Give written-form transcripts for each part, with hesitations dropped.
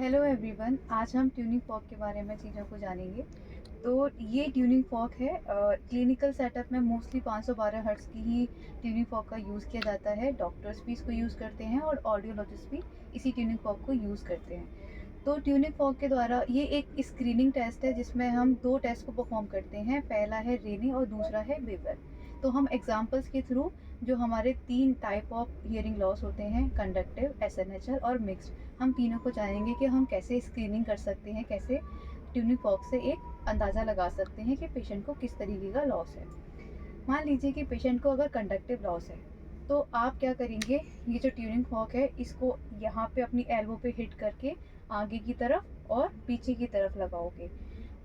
Hello everyone, आज हम tuning fork के बारे में चीज़ों को जानेंगे। तो ये ट्यूनिंग फॉर्क है। क्लिनिकल सेटअप में मोस्टली 512 हर्ट्ज़ की ही ट्यूनिंग फॉर्क का यूज़ किया जाता है। डॉक्टर्स भी इसको यूज़ करते हैं और ऑडियोलॉजिस्ट भी इसी ट्यूनिंग फॉर्क को यूज़ करते हैं। तो ट्यूनिंग फॉर्क के द्वारा ये एक स्क्रीनिंग टेस्ट है जिसमें हम 2 टेस्ट को परफॉर्म करते हैं। पहला है रेने और दूसरा है बेवर। तो हम एग्जांपल्स के थ्रू जो हमारे 3 टाइप ऑफ हियरिंग लॉस होते हैं, कंडक्टिव, एसएनएचएल और मिक्स्ड, हम तीनों को जानेंगे कि हम कैसे स्क्रीनिंग कर सकते हैं, कैसे ट्यूनिंग फॉर्क से एक अंदाज़ा लगा सकते हैं कि पेशेंट को किस तरीके का लॉस है। मान लीजिए कि पेशेंट को अगर कंडक्टिव लॉस है, तो आप क्या करेंगे, ये जो ट्यूनिंग फॉर्क है इसको यहाँ पे अपनी एल्बो पे हिट करके आगे की तरफ और पीछे की तरफ लगाओगे।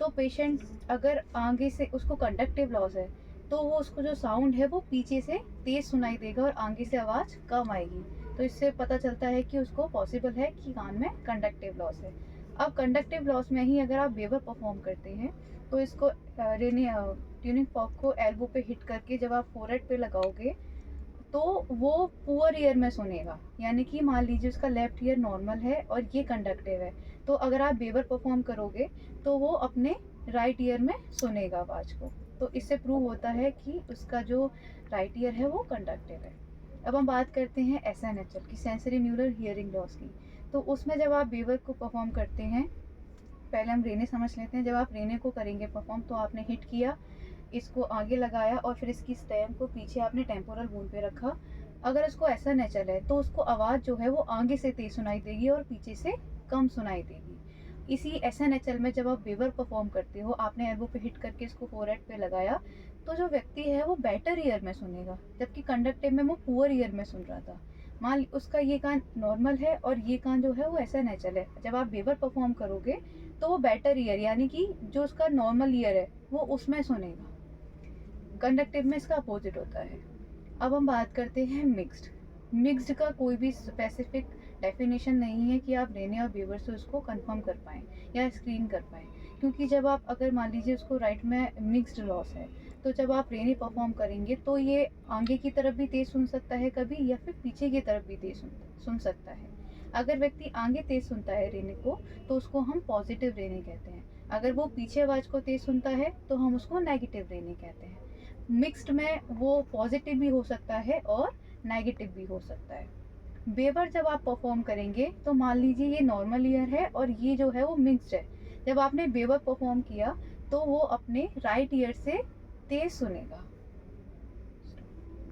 तो पेशेंट अगर आगे से उसको कंडक्टिव लॉस है तो वो उसको जो साउंड है वो पीछे से तेज़ सुनाई देगा और आगे से आवाज़ कम आएगी। तो इससे पता चलता है कि उसको पॉसिबल है कि कान में कंडक्टिव लॉस है। अब कंडक्टिव लॉस में ही अगर आप बेवर परफॉर्म करते हैं तो इसको ट्यूनिंग फॉर्क को एल्बो पे हिट करके जब आप फोरहेड पे लगाओगे तो वो पुअर ईयर में सुनेगा। यानी कि मान लीजिए उसका लेफ्ट ईयर नॉर्मल है और ये कंडक्टिव है, तो अगर आप बेवर परफॉर्म करोगे तो वो अपने राइट ईयर में सुनेगा आवाज़ को। तो इससे प्रूव होता है कि उसका जो राइट ईयर है वो कंडक्टिव है। अब हम बात करते हैं एसएनएचएल की, सेंसरी न्यूरल हियरिंग लॉस की। तो उसमें जब आप बेवर को परफॉर्म करते हैं, पहले हम रेने समझ लेते हैं। जब आप रेने को करेंगे परफॉर्म तो आपने हिट किया, इसको आगे लगाया और फिर इसकी स्टेम को पीछे आपने टेम्पोरल बोन पे रखा। अगर उसको एसएनएचएल है तो उसको आवाज़ जो है वो आगे से तेज सुनाई देगी और पीछे से कम सुनाई देगी। इसी एसएनएचएल में जब आप बेवर परफॉर्म करते हो, आपने एल्बो पे हिट करके इसको फोरहेड पे लगाया, तो जो व्यक्ति है वो बेटर ईयर में सुनेगा, जबकि कंडक्टिव में वो पुअर ईयर में सुन रहा था। मान उसका ये कान नॉर्मल है और ये कान जो है वो एसएनएचएल है। जब आप बेवर परफॉर्म करोगे तो वो बेटर ईयर यानी कि जो उसका नॉर्मल ईयर है वो उसमें सुनेगा। कंडक्टिव में इसका अपोजिट होता है। अब हम बात करते हैं मिक्स्ड। मिक्स्ड का कोई भी स्पेसिफिक डेफिनेशन नहीं है कि आप रेने और बेवर से उसको कंफर्म कर पाएँ या स्क्रीन कर पाएँ, क्योंकि जब आप अगर मान लीजिए उसको राइट में मिक्स्ड लॉस है, तो जब आप रेने परफॉर्म करेंगे तो ये आगे की तरफ भी तेज़ सुन सकता है कभी, या फिर पीछे की तरफ भी तेज़ सुन सकता है। अगर व्यक्ति आगे तेज़ सुनता है रेने को तो उसको हम पॉजिटिव रेने कहते हैं। अगर वो पीछे आवाज़ को तेज़ सुनता है तो हम उसको नेगेटिव रेने कहते हैं। मिक्स्ड में वो पॉजिटिव भी हो सकता है और नेगेटिव भी हो सकता है। बेवर जब आप परफॉर्म करेंगे तो मान लीजिए ये नॉर्मल ईयर है और ये जो है वो मिक्स्ड है। जब आपने बेवर परफॉर्म किया तो वो अपने राइट ईयर से तेज सुनेगा।